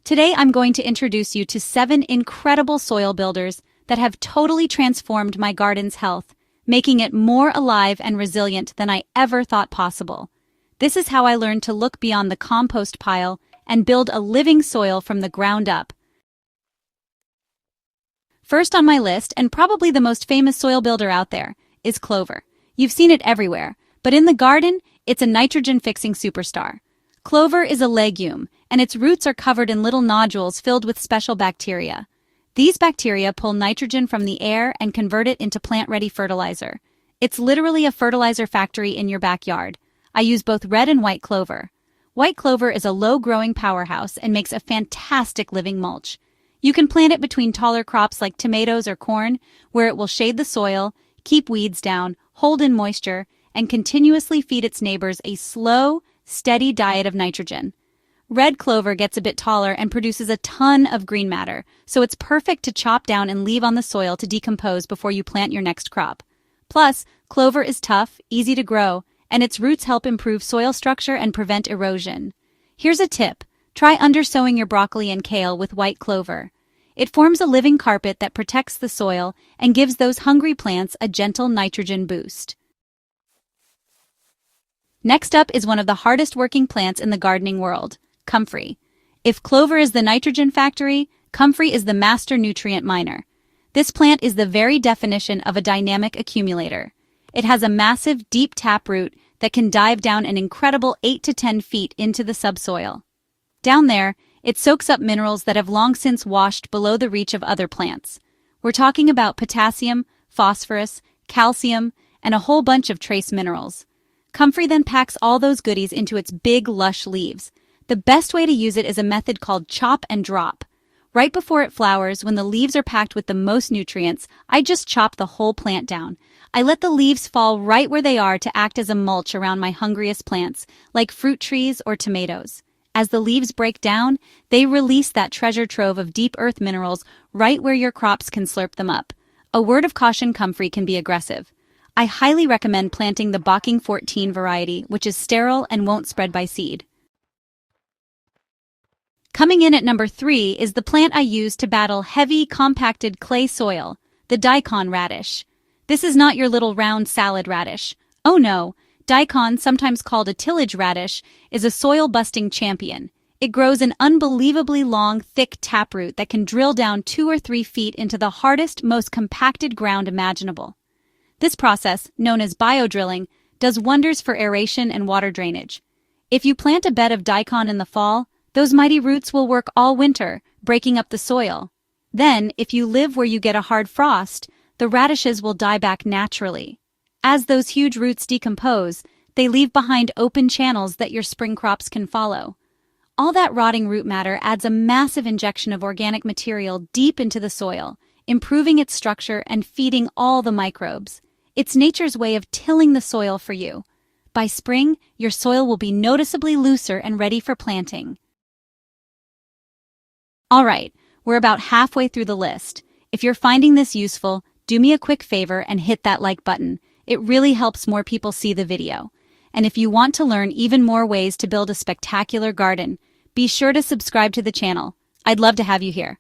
Today I'm going to introduce you to 7 incredible soil builders that have totally transformed my garden's health, making it more alive and resilient than I ever thought possible. This is how I learned to look beyond the compost pile and build a living soil from the ground up. First on my list, and probably the most famous soil builder out there, is clover. You've seen it everywhere, but in the garden, it's a nitrogen-fixing superstar. Clover is a legume, and its roots are covered in little nodules filled with special bacteria. These bacteria pull nitrogen from the air and convert it into plant-ready fertilizer. It's literally a fertilizer factory in your backyard. I use both red and white clover. White clover is a low-growing powerhouse and makes a fantastic living mulch. You can plant it between taller crops like tomatoes or corn, where it will shade the soil, keep weeds down, hold in moisture, and continuously feed its neighbors a slow, steady diet of nitrogen. Red clover gets a bit taller and produces a ton of green matter, so it's perfect to chop down and leave on the soil to decompose before you plant your next crop. Plus, clover is tough, easy to grow, and its roots help improve soil structure and prevent erosion. Here's a tip. Try undersowing your broccoli and kale with white clover. It forms a living carpet that protects the soil and gives those hungry plants a gentle nitrogen boost. Next up is one of the hardest working plants in the gardening world, comfrey. If clover is the nitrogen factory, comfrey is the master nutrient miner. This plant is the very definition of a dynamic accumulator. It has a massive, deep taproot that can dive down an incredible 8 to 10 feet into the subsoil. Down there, it soaks up minerals that have long since washed below the reach of other plants. We're talking about potassium, phosphorus, calcium, and a whole bunch of trace minerals. Comfrey then packs all those goodies into its big, lush leaves. The best way to use it is a method called chop and drop. Right before it flowers, when the leaves are packed with the most nutrients, I just chop the whole plant down. I let the leaves fall right where they are to act as a mulch around my hungriest plants, like fruit trees or tomatoes. As the leaves break down, they release that treasure trove of deep earth minerals right where your crops can slurp them up. A word of caution, comfrey can be aggressive. I highly recommend planting the Bocking 14 variety, which is sterile and won't spread by seed. Coming in at number 3 is the plant I use to battle heavy, compacted clay soil, the daikon radish. This is not your little round salad radish. Oh no, daikon, sometimes called a tillage radish, is a soil-busting champion. It grows an unbelievably long, thick taproot that can drill down 2 or 3 feet into the hardest, most compacted ground imaginable. This process, known as biodrilling, does wonders for aeration and water drainage. If you plant a bed of daikon in the fall, those mighty roots will work all winter, breaking up the soil. Then, if you live where you get a hard frost, the radishes will die back naturally. As those huge roots decompose, they leave behind open channels that your spring crops can follow. All that rotting root matter adds a massive injection of organic material deep into the soil, improving its structure and feeding all the microbes. It's nature's way of tilling the soil for you. By spring, your soil will be noticeably looser and ready for planting. All right, we're about halfway through the list. If you're finding this useful, do me a quick favor and hit that like button. It really helps more people see the video. And if you want to learn even more ways to build a spectacular garden, be sure to subscribe to the channel. I'd love to have you here.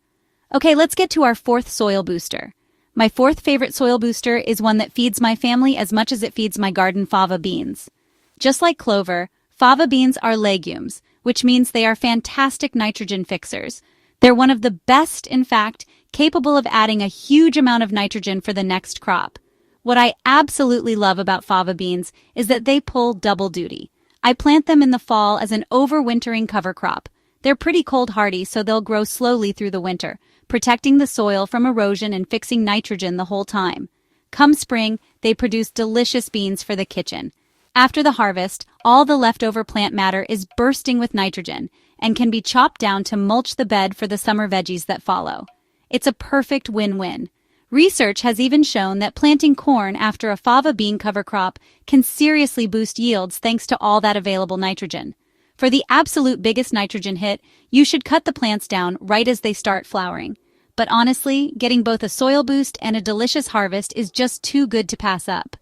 Okay, let's get to our 4th soil booster. My 4th favorite soil booster is one that feeds my family as much as it feeds my garden, fava beans. Just like clover, fava beans are legumes, which means they are fantastic nitrogen fixers. They're one of the best, in fact, capable of adding a huge amount of nitrogen for the next crop. What I absolutely love about fava beans is that they pull double duty. I plant them in the fall as an overwintering cover crop. They're pretty cold hardy, so they'll grow slowly through the winter, protecting the soil from erosion and fixing nitrogen the whole time. Come spring, they produce delicious beans for the kitchen. After the harvest, all the leftover plant matter is bursting with nitrogen and can be chopped down to mulch the bed for the summer veggies that follow. It's a perfect win-win. Research has even shown that planting corn after a fava bean cover crop can seriously boost yields thanks to all that available nitrogen. For the absolute biggest nitrogen hit, you should cut the plants down right as they start flowering. But honestly, getting both a soil boost and a delicious harvest is just too good to pass up.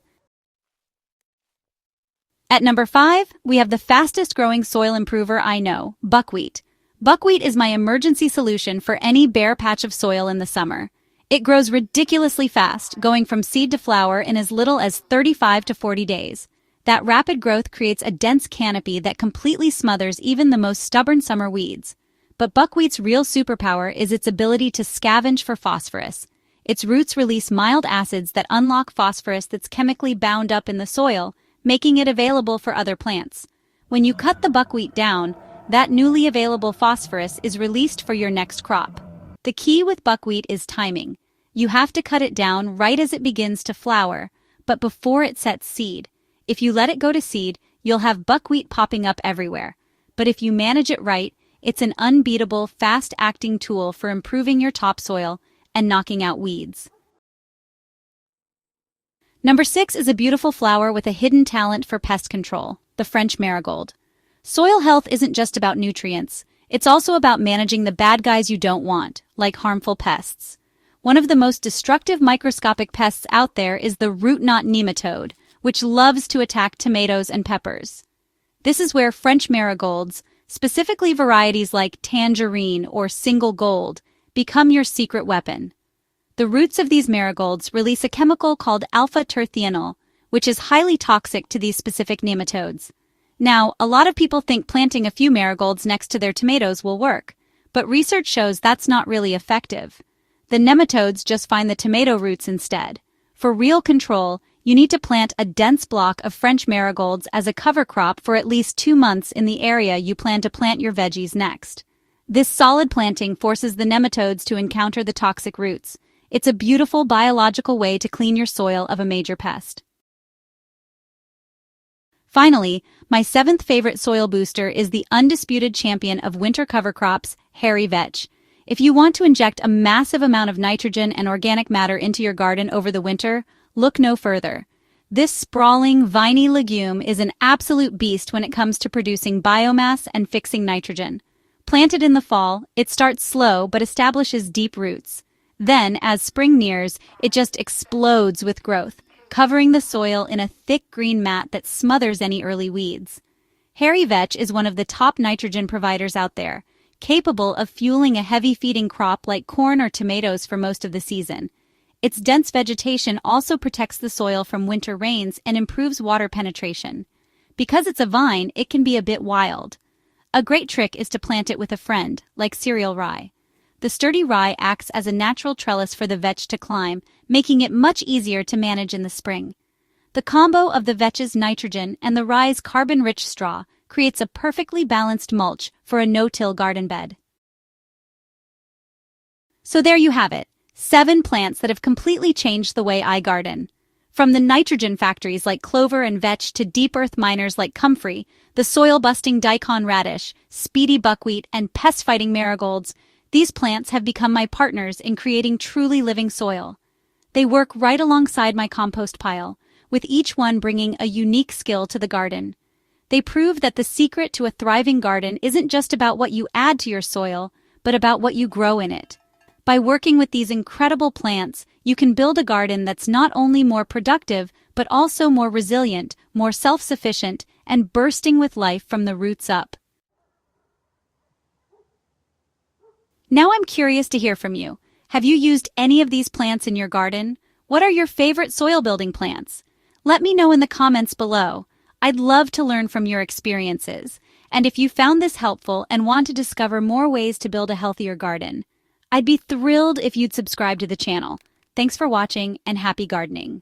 At number 5, we have the fastest growing soil improver I know, buckwheat. Buckwheat is my emergency solution for any bare patch of soil in the summer. It grows ridiculously fast, going from seed to flower in as little as 35 to 40 days. That rapid growth creates a dense canopy that completely smothers even the most stubborn summer weeds. But buckwheat's real superpower is its ability to scavenge for phosphorus. Its roots release mild acids that unlock phosphorus that's chemically bound up in the soil, making it available for other plants. When you cut the buckwheat down, that newly available phosphorus is released for your next crop. The key with buckwheat is timing. You have to cut it down right as it begins to flower, but before it sets seed. If you let it go to seed, you'll have buckwheat popping up everywhere. But if you manage it right, it's an unbeatable, fast-acting tool for improving your topsoil and knocking out weeds. Number 6 is a beautiful flower with a hidden talent for pest control, the French marigold. Soil health isn't just about nutrients. It's also about managing the bad guys you don't want, like harmful pests. One of the most destructive microscopic pests out there is the root knot nematode, which loves to attack tomatoes and peppers. This is where French marigolds, specifically varieties like tangerine or single gold, become your secret weapon. The roots of these marigolds release a chemical called alpha-terthianol, which is highly toxic to these specific nematodes. Now, a lot of people think planting a few marigolds next to their tomatoes will work, but research shows that's not really effective. The nematodes just find the tomato roots instead. For real control, you need to plant a dense block of French marigolds as a cover crop for at least 2 months in the area you plan to plant your veggies next. This solid planting forces the nematodes to encounter the toxic roots. It's a beautiful biological way to clean your soil of a major pest. Finally, my 7th favorite soil booster is the undisputed champion of winter cover crops, hairy vetch. If you want to inject a massive amount of nitrogen and organic matter into your garden over the winter, look no further. This sprawling, viney legume is an absolute beast when it comes to producing biomass and fixing nitrogen. Planted in the fall, it starts slow but establishes deep roots. Then, as spring nears, it just explodes with growth, covering the soil in a thick green mat that smothers any early weeds. Hairy vetch is one of the top nitrogen providers out there, capable of fueling a heavy feeding crop like corn or tomatoes for most of the season. Its dense vegetation also protects the soil from winter rains and improves water penetration. Because it's a vine, it can be a bit wild. A great trick is to plant it with a friend, like cereal rye. The sturdy rye acts as a natural trellis for the vetch to climb, making it much easier to manage in the spring. The combo of the vetch's nitrogen and the rye's carbon-rich straw creates a perfectly balanced mulch for a no-till garden bed. So there you have it. 7 plants that have completely changed the way I garden. From the nitrogen factories like clover and vetch to deep earth miners like comfrey, the soil-busting daikon radish, speedy buckwheat, and pest-fighting marigolds, these plants have become my partners in creating truly living soil. They work right alongside my compost pile, with each one bringing a unique skill to the garden. They prove that the secret to a thriving garden isn't just about what you add to your soil, but about what you grow in it. By working with these incredible plants, you can build a garden that's not only more productive, but also more resilient, more self-sufficient, and bursting with life from the roots up. Now I'm curious to hear from you. Have you used any of these plants in your garden? What are your favorite soil building plants? Let me know in the comments below. I'd love to learn from your experiences. And if you found this helpful and want to discover more ways to build a healthier garden, I'd be thrilled if you'd subscribe to the channel. Thanks for watching and happy gardening.